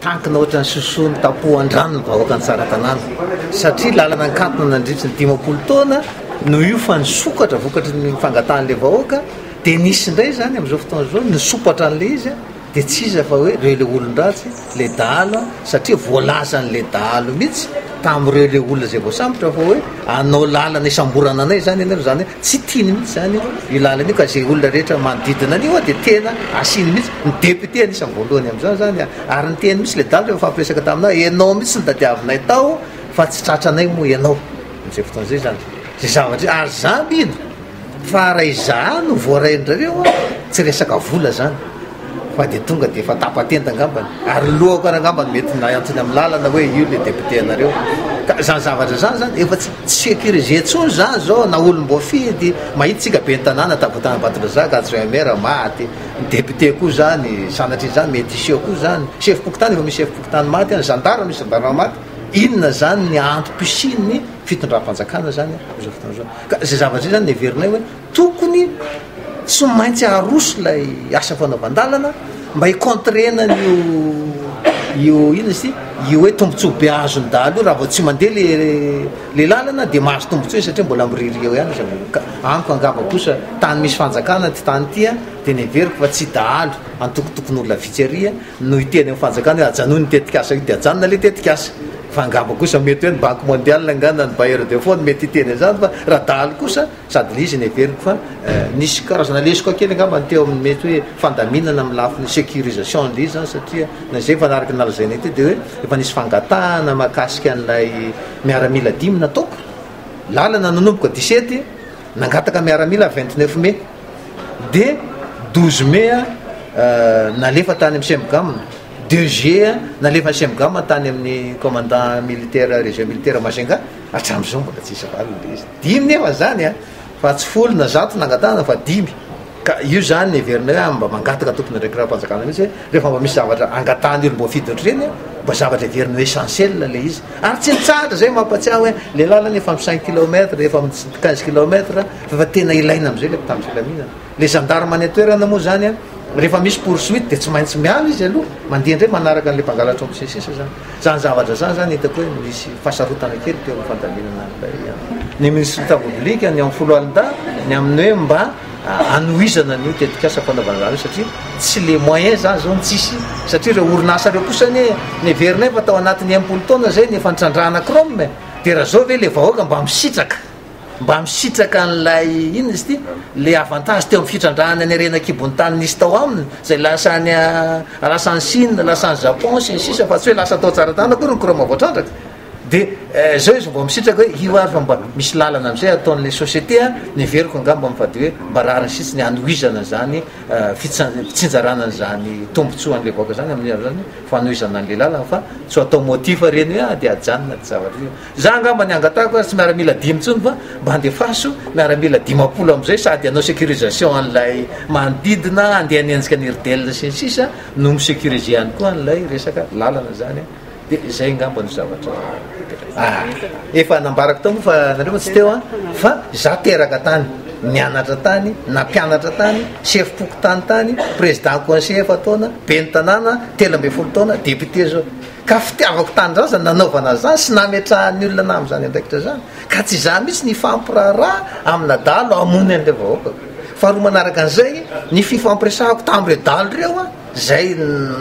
tankina ohatrany sosoany tapohan-drano ny vahoaka ny Tsaratanàna satria lalana ankantona nandritra ny 50 taona no io fa nisokatra vokatry ny fangatan'le vahoaka dia nisy indray zany amin'izao fotoana zao nisopatra an'le izy dia tsy iza fa hoe reo le olon-dratsy le dahalo satria voalazan'le dahalo mihitsy tamin'ireo le olona zay voasambotra fa hoe anao lalana isamborana anay zany ianareo zany tsy tiany mihitsy zany io lalana io ka zay olona rehetra manodidina an'io dia tena asiny mihitsy ny député anisany voalohany amin'izany zany ary ny teny mihitsy le dahalo rehefa fampiresaka taminao ianao mihitsy ny tadiavinay tao fa tsy tratranay moa ianao zay fotoana zay zany zay zavatra ary zamby ino fa raha izano voaraindrareo tsy resaka vola zany fa dia tonga dia efa tapatenta angambany ary lohako ary angambany mety naantony amin'ny lalana hoe io le député anareo ka zany zavatra zany zany efa tsy sécurisé tsony zany zao na olom-boafidy mahitsika be ny tanàna tapotana Batolazaka adjoint-maire maty ny député koa zany sanatry zany mety iseho koa zany chef pokotany efa misy chef pokotany maty any gendarme misy gendarme maty inona zany ny antom-pisininy fitondram-panjakana zany zao fotoana zao ka zay zavatra zay zany neverinay hoe tokony tsy maintsy aroso ilay asa fanaovan-dalana mba hicontrena io ino izy io hoe tombotsoa be azony dahalo io raha vao tsy mandeha le lalana dia mahazo tombotsoa izy satria mbola miriri eo ihany ka amiko angamba kosa tany misy fanjakana ty tany tya dia neveriko fa tsy dahalo antokotokon'olona vitseria no hiteny amin'ny fanjakana hoe ajanony tetikasa io dia ajanona le tetikasa fa angamba kosa mety hoe ny banque mondiale angana ny bailleur de fonds mety hiteny zany fa raha dahalo kosa sady le izy neveriko fa nisy karazana lesoko kely angamba ny teo amin'ny mety hoe fandaminana amin'ny lafiny sécurisation le izy zany satria na zay fanaraka nalazainay ty dia hoe efa nisy fangatahana mahakasika an'ilay miaramila 10 nataoko lalana nanomboka 17 nangataka miaramila 29 mai dia 12 mai nalefa tany amin'ny semgam 2 juillet nalefa semgam tany amin'ny commandant militaire région militaire Masenga hatramin'izao mbola tsisy valiny le izy 10 nefa zany fa tsy folo na zato nangatahana fa 10 ka io zany neverinay hoe mba mangataka tokony ndraiky raha-mpanjakana mihitsy hoe rehefa mba misy zavatra angatahany olom-boafidy ohatreny mba zavatra everiny hoe essentiel le izy ary tsy nitsahatra zay mampatsiahy hoe le lalana efa amin'ny 5 km efa amin'ny 15 km fa tena ilaina am'izay le mpitamy filaminana le gendarme any atoerana moa zany rehefa misy poursuite dia tsy maintsy miala izy aloha mandeha ndray manaraka an'le mpangalatra misesisa zany zavatra zany hitako hoe misy fahasarotana kely teo amin'ny fandaminana ny ministre publique ny amin'ny folo alida ny amin'ny hoe mba anohizana ny tetikasa fanaovana satria tsy le moyen zany zao tsisy satria reo orinasa reo kosa neverinay fa tao anatin'ny 10 taona zay ny efa nitrandrahana crome dia raha zao ve le vahoaka mba misitraka an'ilay ino izy ty le avantage teo amin'ny fitrandrahana ny arena kibony tany nisy tao aminy zay lasany Chine lasany Japon sisa fa tsy hoe lasa tao Tsaratanàna koa ny crome voatrandraka dia zao izy mba misitraka hoe io ary fa mba misy lalana am'izay ataon'le société neveriko angamba mifady hoe mba rariny sitsiny anohizana zany fitsinjaranan'zany tombotsoan'le vahoaka zany amin'ny zany fanohizana an'le lalana fa tsy atao motif reny hoe dia ajanona ty zavatra za angamba ny angatahako tsy miaramila 10 tsony fa mba andefaso miaramila 50 am'izay sady anao sécurisation an'ilay manodidina andeha nianjika ny rdel sy ny sisa no misécurise ihany koa an'ilay resaka lalana zany dia zay angamba no zavatra efa nambarako tao moa fa nareo tsy teo fa za teraka tany mianatra tany na mpianatra tany chef pokotany tany président conseil efa taona be ny tanàna 13 taona député zao ka fitiavako tany zany zany nanaovana zany sy nametrahan'ny olona nama zany andraikitra zany ka tsy za mihitsy ny fampiraharaha amina dalo amony an'le vahoaka fa roa manaraka an'izay ny fifampiresahako tamin'ireo dalo reo zay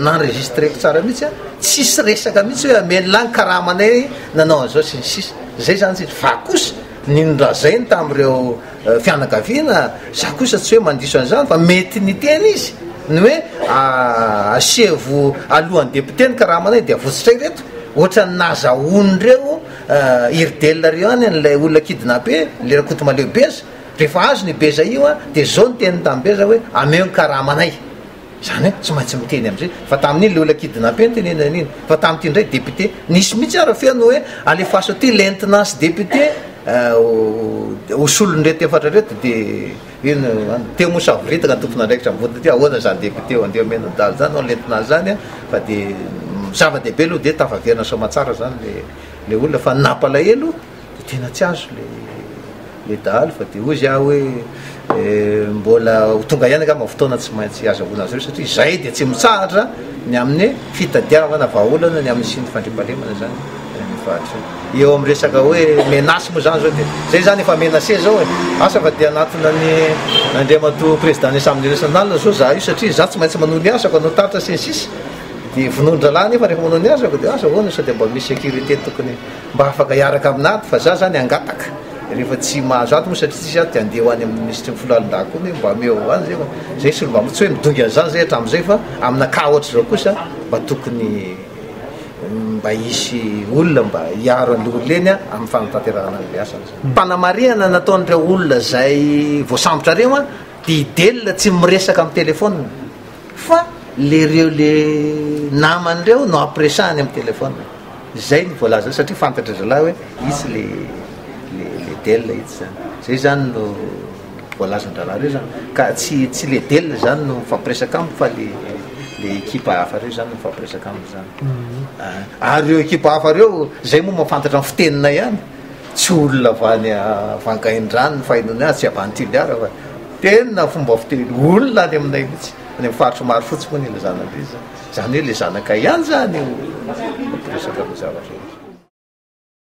nanregistreko tsara mihitsy tsisy resaka mihitsy hoe amenylany karahamanay nanao an'izao sy ny sisa zay zany tsy fa kosa ninondrazainy tamin'ireo fianakaviana za kosa tsy hoe mandiso an'izany fa mety ny teny izy ny hoe asevo alohan'ny député ny karahamanay dia avotsitray reto ohatra ny nazaon'ireo irdel reo any an'ilay olona kidnappé le rakoto maleo beza rehefa azo ny beza io dia zao ny teny tamin'ny beza hoe ameo ny karahamanay zany hoe tsy maintsy miteny am'izay fa tamin'iny le olona kidnappé ny tenenan'iny fa tamin'ity ndray député nisy mihitsy ara feno hoe alefaso ty lentenance député osolonyrety efatra reto dia ino teo moa savoritaka ny tompona andraikitra mivodina ty ahoana zany député andeha menodalo zany ao lentenance zany fa dia zava-dehibe aloha dia tafaverina somatsara zany le olona fa napalahelo dia tena tsy azo le dahalo fa dia ozy aho hoe mbola tonga ihany ka mafotoana tsy maintsy azahoana azy reo satria zay dia tsy mitsahatra ny amin'ny fitadiavana vahaolana ny amin'ny siny fandriampalemana zany mifahatra eo amin'ny resaka hoe menasy moa zany zao dia zay zany efa menase zao e asa fa dia anatona ny andriamato président ny assemblée nationale zao za io satria za tsy maintsy manao ny asako anao taritra sensisy dia vonondralany nefa rehefa manao ny asako dia asa hoana sa dia mba misy sécurité tokony mba afaka hiaraka aminaty fa za zany angataka rehefa tsy mahazo ato moa satria tsisy ato dia andeha ho any amin'ny ministre filohalondaha koa hoe mba meo any zay zay sy mba tsy hoe midongy an'izany zay hatramin'izay fa amina ka ohatra zao kosa mba tokony mba hisy olona mba hiaro an'olona eny amin'ny fanatanterahana ny asany mpanamariana nataon'ireo olona zay voasambotra reo a dia idelona tsy miresaka amin'ny telefona fa lereo le naman'ireo no ampiresahany amin'ny telefona zay ny voalaza satria fantatra zalahy hoe itsy le delina itsy zany zay zany no voalazan-dralahy reo zany ka tsy le delina zany no mifampiresaka amiko fa le ekipa hafa reo zany no mifampiresaka amiko zany ary reo ekipa hafa reo zay moa mafantatra amin'ny fitenina ihany tsy olona avany vankain-drano ny fahinony azy tsy avanytiliara fa tena fomba fiteny olona any aminay mihitsy any amin'ny faritro maro fotsy moa ny ilazana be zany hoe le zanaka ihany zany mampiresaka amin'ny zavatra